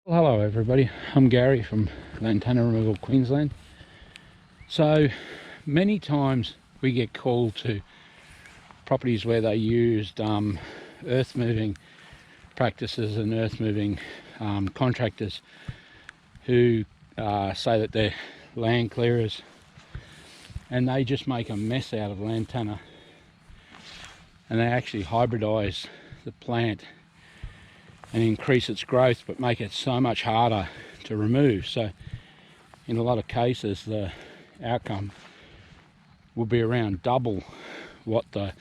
Well, hello everybody, I'm Gary from Lantana Removal, Queensland. So many times we get called to properties where they used earth moving practices and earth moving contractors who say that they're land clearers, and they just make a mess out of lantana, and they actually hybridize the plant and increase its growth but make it so much harder to remove. So in a lot of cases the outcome will be around double what the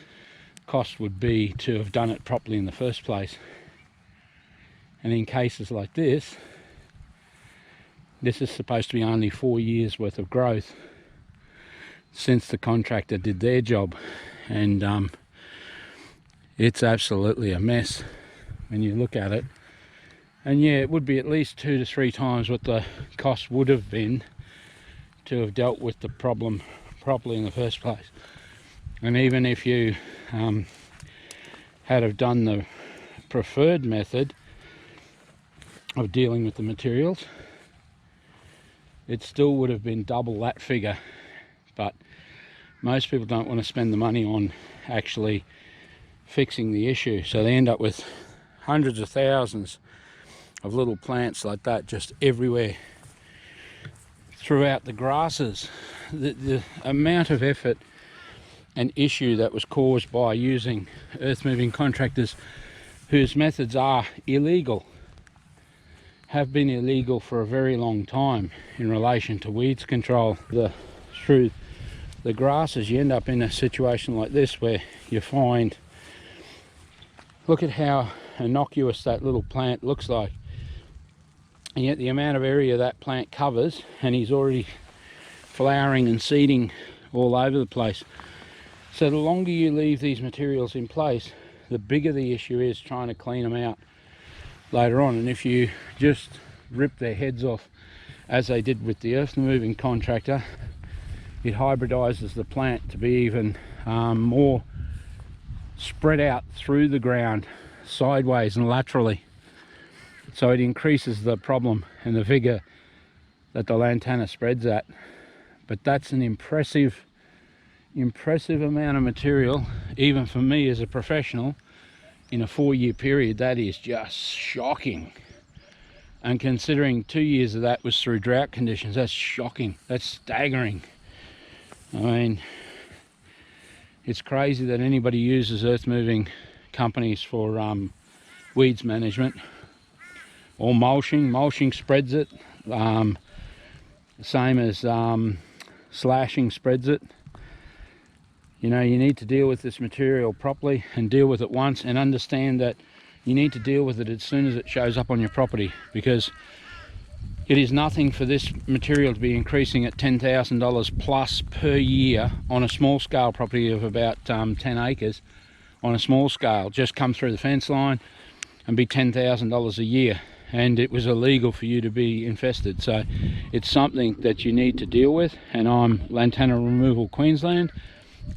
cost would be to have done it properly in the first place. And in cases like this is supposed to be only 4 years worth of growth since the contractor did their job, and it's absolutely a mess when you look at it. And yeah, it would be at least 2 to 3 times what the cost would have been to have dealt with the problem properly in the first place. And even if you had have done the preferred method of dealing with the materials, it still would have been double that figure. But most people don't want to spend the money on actually fixing the issue, so they end up with hundreds of thousands of little plants like that just everywhere throughout the grasses. The amount of effort and issue that was caused by using earth moving contractors whose methods are illegal, have been illegal for a very long time in relation to weeds control. Through the grasses you end up in a situation like this where you find, look at how innocuous that little plant looks like, and yet the amount of area that plant covers, and he's already flowering and seeding all over the place. So the longer you leave these materials in place, the bigger the issue is trying to clean them out later on. And if you just rip their heads off as they did with the earth moving contractor, it hybridizes the plant to be even more spread out through the ground, sideways and laterally. So it increases the problem and the vigor that the Lantana spreads at. But that's an impressive amount of material, even for me as a professional, in a 4-year period. That is just shocking. And considering 2 years of that was through drought conditions, that's shocking. That's staggering. I mean, it's crazy that anybody uses earth moving companies for weeds management or mulching. Mulching spreads it, same as slashing spreads it. You know, you need to deal with this material properly and deal with it once, and understand that you need to deal with it as soon as it shows up on your property, because it is nothing for this material to be increasing at $10,000 plus per year on a small scale property of about 10 acres. On a small scale, just come through the fence line and be $10,000 a year, and it was illegal for you to be infested. So it's something that you need to deal with. And I'm Lantana Removal Queensland,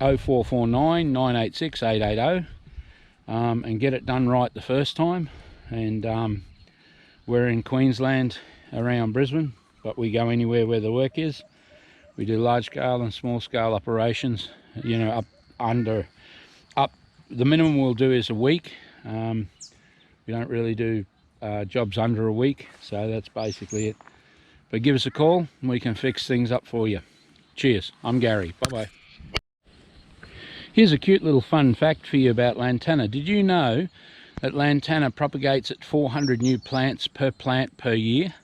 0449 986 880, and get it done right the first time. And we're in Queensland around Brisbane, but we go anywhere where the work is. We do large scale and small scale operations, you know, up the minimum we'll do is a week. We don't really do jobs under a week, so that's basically it. But give us a call and we can fix things up for you. Cheers, I'm Gary, bye bye. Here's a cute little fun fact for you about lantana. Did you know that lantana propagates at 400 new plants per plant per year?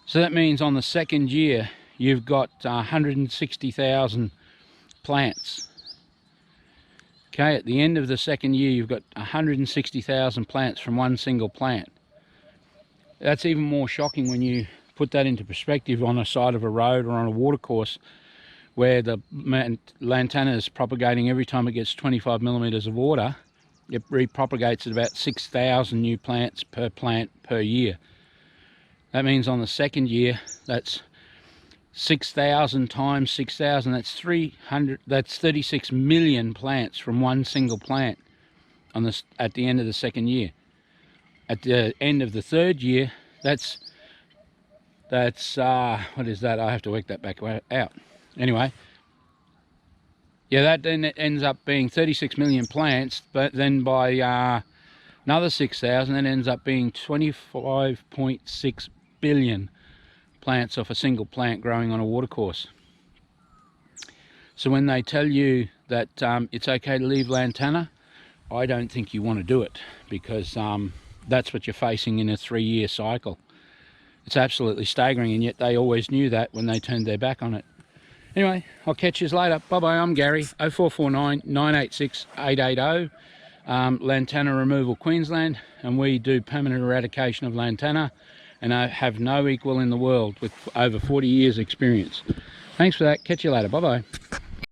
So that means on the second year you've got 160,000 plants. Okay, at the end of the second year you've got 160,000 plants from one single plant. That's even more shocking when you put that into perspective on a side of a road or on a watercourse, where the lantana is propagating every time it gets 25 millimeters of water. It repropagates at about 6,000 new plants per plant per year. That means on the second year, that's 6,000 times 6,000, that's 300, that's 36 million plants from one single plant on this at the end of the second year. At the end of the third year, That's what is that? I have to work that back out. Anyway, yeah, that then ends up being 36 million plants, but then by another 6,000, it ends up being 25.6 billion plants off a single plant growing on a watercourse. So when they tell you that it's okay to leave Lantana, I don't think you want to do it, because that's what you're facing in a 3-year cycle. It's absolutely staggering, and yet they always knew that when they turned their back on it. Anyway, I'll catch you later. Bye-bye, I'm Garry, 0449 986 880, Lantana Removal Queensland, and we do permanent eradication of Lantana, and I have no equal in the world with over 40 years experience. Thanks for that. Catch you later. Bye-bye.